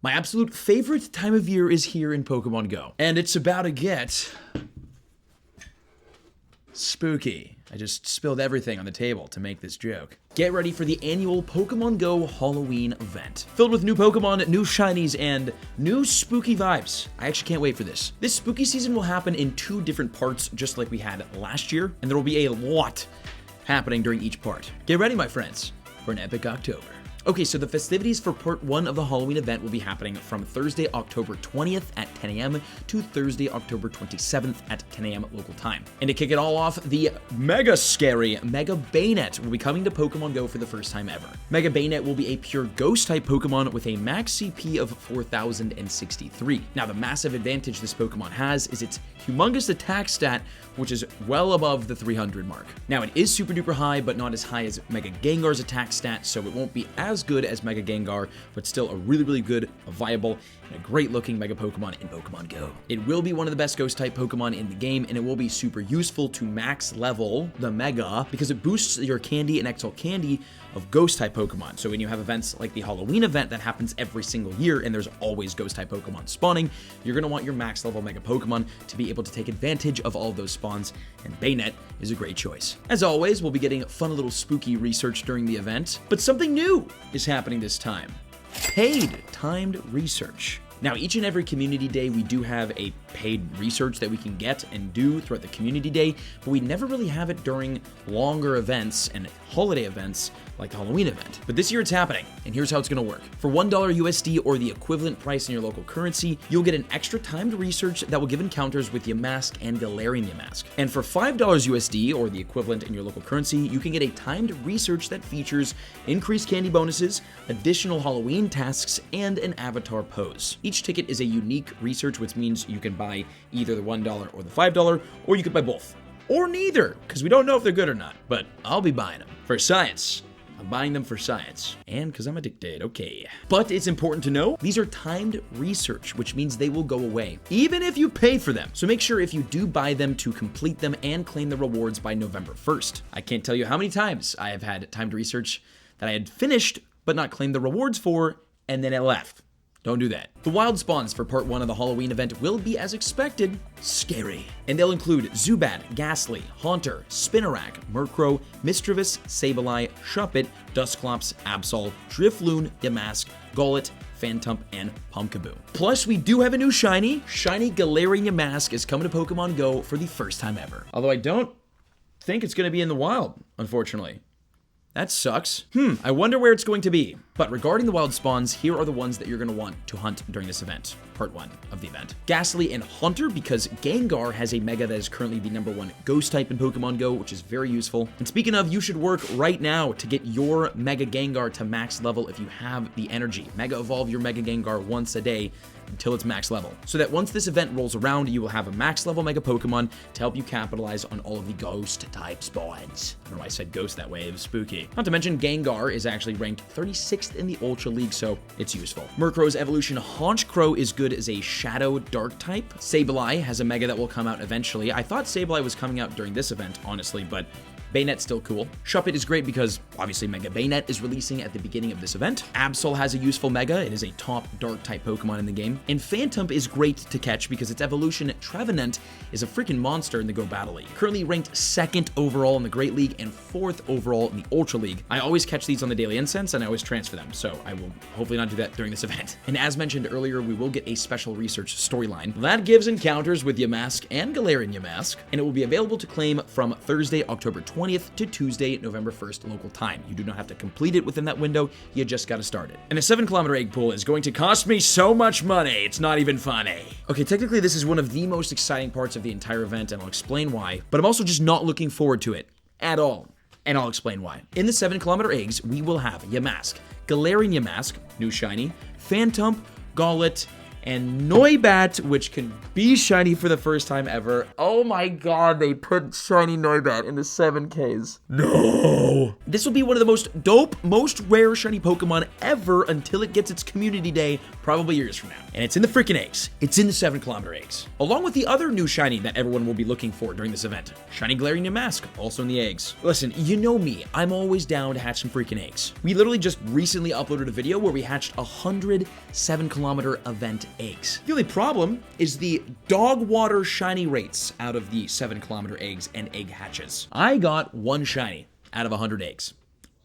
My absolute favorite time of year is here in Pokemon Go, and it's about to get spooky. I just spilled everything on the table to make this joke. Get ready for the annual Pokemon Go Halloween event. Filled with new Pokemon, new shinies, and new spooky vibes. I actually can't wait for this. This spooky season will happen in 2 different parts, just like we had last year, and there will be a lot happening during each part. Get ready, my friends, for an epic October. Okay, so the festivities for part 1 of the Halloween event will be happening from Thursday, October 20th at 10 a.m. to Thursday, October 27th at 10 a.m. local time. And to kick it all off, the mega scary Mega Bayonet will be coming to Pokemon Go for the first time ever. Mega Bayonet will be a pure Ghost-type Pokemon with a max CP of 4,063. Now, the massive advantage this Pokemon has is its humongous attack stat, which is well above the 300 mark. Now, it is super duper high, but not as high as Mega Gengar's attack stat, so it won't be as good as Mega Gengar, but still a really good, a viable, and a great looking Mega Pokemon in Pokemon Go. It will be one of the best Ghost type Pokemon in the game, and it will be super useful to max level the Mega because it boosts your Candy and XL Candy of Ghost type Pokemon. So when you have events like the Halloween event that happens every single year and there's always Ghost type Pokemon spawning, you're going to want your max level Mega Pokemon to be able to take advantage of all of those spawns, and Bayonet is a great choice. As always, we'll be getting fun little spooky research during the event, but something new is happening this time. Paid timed research. Now, each and every community day, we do have a paid research that we can get and do throughout the community day, but we never really have it during longer events and holiday events like the Halloween event. But this year it's happening, and here's how it's gonna work. For $1 USD or the equivalent price in your local currency, you'll get an extra timed research that will give encounters with Yamask and Galarian Yamask. And for $5 USD or the equivalent in your local currency, you can get a timed research that features increased candy bonuses, additional Halloween tasks, and an avatar pose. Each ticket is a unique research, which means you can buy either the $1 or the $5, or you could buy both. Or neither, because we don't know if they're good or not, but I'll be buying them. For science. I'm buying them for science. And because I'm addicted, okay. But it's important to know, these are timed research, which means they will go away, even if you pay for them. So make sure if you do buy them to complete them and claim the rewards by November 1st. I can't tell you how many times I have had timed research that I had finished, but not claimed the rewards for, and then it left. Don't do that. The wild spawns for part 1 of the Halloween event will be, as expected, scary. And they'll include Zubat, Ghastly, Haunter, Spinarak, Murkrow, Mischievous, Sableye, Shuppet, Dusclops, Absol, Drifloon, Yamask, Golett, Phantump, and Pumpkaboo. Plus, we do have a new shiny. Shiny Galarian Yamask is coming to Pokemon Go for the first time ever. Although I don't think it's going to be in the wild, unfortunately. That sucks. I wonder where it's going to be. But regarding the wild spawns, here are the ones that you're going to want to hunt during this event, part 1 of the event. Ghastly and Haunter, because Gengar has a Mega that is currently the #1 Ghost type in Pokemon Go, which is very useful. And speaking of, you should work right now to get your Mega Gengar to max level if you have the energy. Mega Evolve your Mega Gengar once a day until it's max level, so that once this event rolls around, you will have a max level Mega Pokemon to help you capitalize on all of the Ghost type spawns. I don't know why I said Ghost that way, it was spooky. Not to mention, Gengar is actually ranked 36th in the Ultra League, so it's useful. Murkrow's evolution Honchkrow is good as a Shadow Dark type. Sableye has a Mega that will come out eventually. I thought Sableye was coming out during this event, honestly, but Bayonet's still cool. Shuppet is great because, obviously, Mega Bayonet is releasing at the beginning of this event. Absol has a useful Mega. It is a top Dark-type Pokemon in the game. And Phantump is great to catch because its evolution, Trevenant, is a freaking monster in the Go Battle League. Currently ranked 2nd overall in the Great League and 4th overall in the Ultra League. I always catch these on the Daily Incense, and I always transfer them, so I will hopefully not do that during this event. And as mentioned earlier, we will get a special research storyline. That gives encounters with Yamask and Galarian Yamask, and it will be available to claim from Thursday, October 20th to Tuesday, November 1st local time. You do not have to complete it within that window, you just gotta start it. And a 7-kilometer egg pool is going to cost me so much money, it's not even funny. Okay, technically this is one of the most exciting parts of the entire event, and I'll explain why, but I'm also just not looking forward to it at all. And I'll explain why. In the 7-kilometer eggs, we will have Yamask, Galarian Yamask, new shiny, Phantump, Golett, and Noibat, which can be shiny for the first time ever. Oh my god, they put shiny Noibat in the 7Ks. No! This will be one of the most dope, most rare shiny Pokemon ever until it gets its community day, probably years from now. And it's in the freaking eggs. It's in the 7-kilometer eggs. Along with the other new shiny that everyone will be looking for during this event. Shiny Galarian Yamask, also in the eggs. Listen, you know me, I'm always down to hatch some freaking eggs. We literally just recently uploaded a video where we hatched 100 7-kilometer event eggs. The only problem is the dog water shiny rates out of the 7-kilometer eggs and egg hatches. I got 1 shiny out of 100 eggs.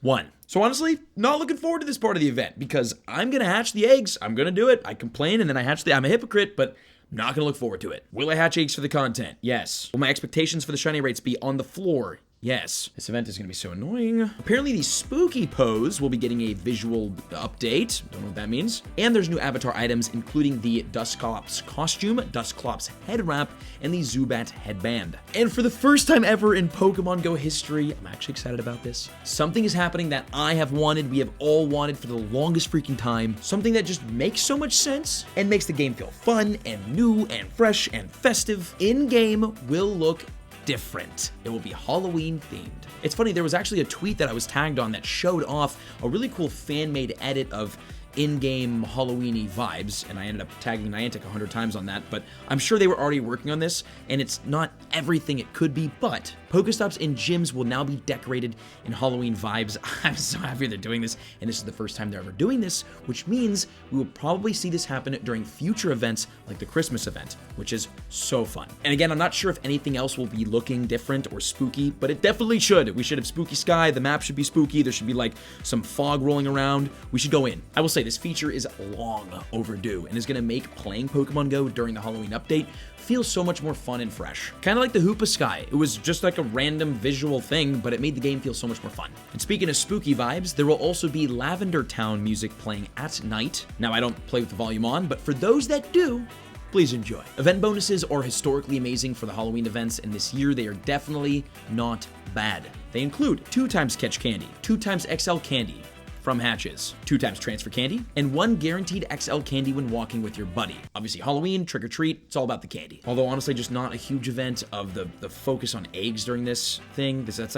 1. So honestly, not looking forward to this part of the event because I'm gonna hatch the eggs. I'm gonna do it. I complain and then I hatch I'm a hypocrite, but I'm not gonna look forward to it. Will I hatch eggs for the content? Yes. Will my expectations for the shiny rates be on the floor? Yes. This event is going to be so annoying. Apparently, the Spooky Pose will be getting a visual update. Don't know what that means. And there's new avatar items, including the Dusclops costume, Dusclops head wrap, and the Zubat headband. And for the first time ever in Pokemon Go history, I'm actually excited about this. Something is happening that I have wanted, we have all wanted for the longest freaking time. Something that just makes so much sense and makes the game feel fun and new and fresh and festive. In-game will look different. It will be Halloween themed. It's funny, there was actually a tweet that I was tagged on that showed off a really cool fan-made edit of in-game Halloween-y vibes, and I ended up tagging Niantic 100 times on that, but I'm sure they were already working on this, and it's not everything it could be, but Pokestops and gyms will now be decorated in Halloween vibes. I'm so happy they're doing this, and this is the first time they're ever doing this, which means we will probably see this happen during future events like the Christmas event, which is so fun. And again, I'm not sure if anything else will be looking different or spooky, but it definitely should. We should have spooky sky, the map should be spooky, there should be like some fog rolling around. We should go in. I will say this feature is long overdue and is going to make playing Pokemon Go during the Halloween update feel so much more fun and fresh. Kind of like the Hoopa Sky. It was just like a random visual thing, but it made the game feel so much more fun. And speaking of spooky vibes, there will also be Lavender Town music playing at night. Now, I don't play with the volume on, but for those that do, please enjoy. Event bonuses are historically amazing for the Halloween events, and this year they are definitely not bad. They include 2 times Catch Candy, 2 times XL Candy from hatches, 2 times transfer candy, and 1 guaranteed XL candy when walking with your buddy. Obviously, Halloween, trick or treat, it's all about the candy. Although honestly, just not a huge event of the focus on eggs during this thing. That's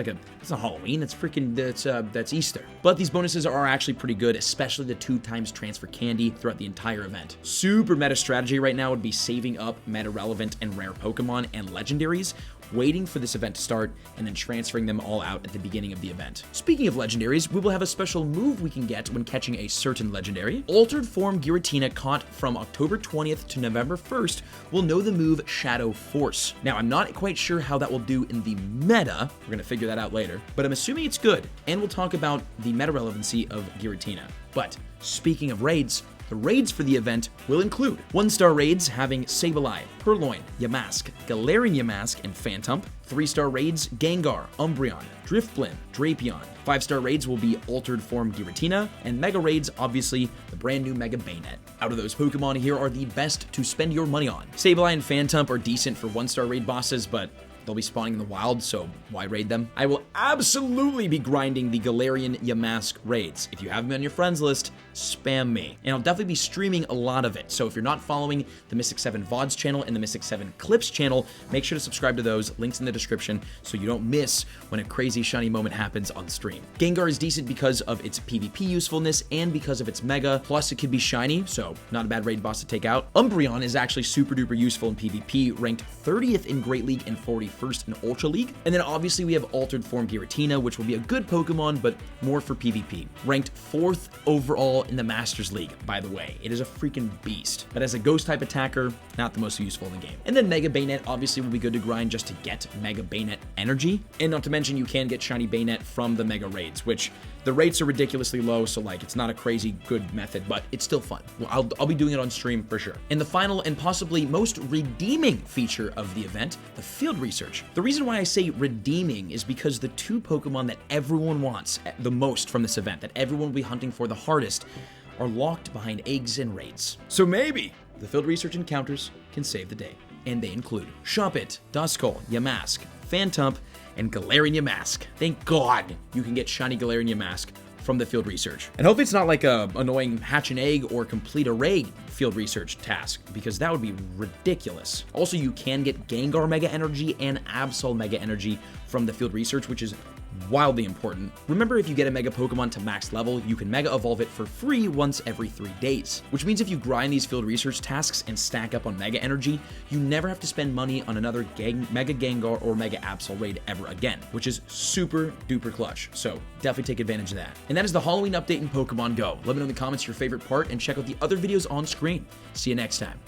not Halloween, that's Easter. But these bonuses are actually pretty good, especially the 2 times transfer candy throughout the entire event. Super meta strategy right now would be saving up meta relevant and rare Pokemon and legendaries, waiting for this event to start, and then transferring them all out at the beginning of the event. Speaking of legendaries, we will have a special move we can get when catching a certain legendary. Altered Form Giratina caught from October 20th to November 1st will know the move Shadow Force. Now, I'm not quite sure how that will do in the meta. We're gonna figure that out later, but I'm assuming it's good, and we'll talk about the meta relevancy of Giratina. But speaking of raids, the raids for the event will include 1-star raids having Sableye, Purloin, Yamask, Galarian Yamask, and Phantump. 3-star raids, Gengar, Umbreon, Drifblim, Drapion. 5-star raids will be Altered Form Giratina, and Mega raids, obviously, the brand new Mega Bayonet. Out of those Pokemon, here are the best to spend your money on. Sableye and Phantump are decent for 1-star raid bosses, but they'll be spawning in the wild, so why raid them? I will absolutely be grinding the Galarian Yamask raids. If you have me on your friends list, spam me. And I'll definitely be streaming a lot of it. So if you're not following the Mystic 7 VODs channel and the Mystic 7 Clips channel, make sure to subscribe to those, links in the description, so you don't miss when a crazy shiny moment happens on stream. Gengar is decent because of its PvP usefulness and because of its Mega, plus it could be shiny, so not a bad raid boss to take out. Umbreon is actually super duper useful in PvP, ranked 30th in Great League and 41st in Ultra League. And then obviously we have Altered Form Giratina, which will be a good Pokemon, but more for PvP. Ranked 4th overall in the Masters League, by the way. It is a freaking beast. But as a Ghost-type attacker, not the most useful in the game. And then Mega Bayonet obviously will be good to grind just to get Mega Bayonet energy. And not to mention, you can get Shiny Bayonet from the Mega Raids, which the rates are ridiculously low, so like it's not a crazy good method, but it's still fun. Well, I'll be doing it on stream for sure. And the final and possibly most redeeming feature of the event, the field research. The reason why I say redeeming is because the 2 Pokemon that everyone wants the most from this event, that everyone will be hunting for the hardest, are locked behind eggs and raids. So maybe the field research encounters can save the day. And they include Shuppet, Duskull, Yamask, Phantump, and Galarian Yamask. Thank God you can get shiny Galarian Yamask from the field research. And hopefully it's not like a annoying hatch an egg or complete array field research task, because that would be ridiculous. Also, you can get Gengar Mega Energy and Absol Mega Energy from the field research, which is wildly important. Remember, if you get a Mega Pokemon to max level, you can Mega Evolve it for free once every 3 days, which means if you grind these field research tasks and stack up on Mega Energy, you never have to spend money on another Mega Gengar or Mega Absol raid ever again, which is super duper clutch, so definitely take advantage of that. And that is the Halloween update in Pokemon Go. Let me know in the comments your favorite part, and check out the other videos on screen. See you next time.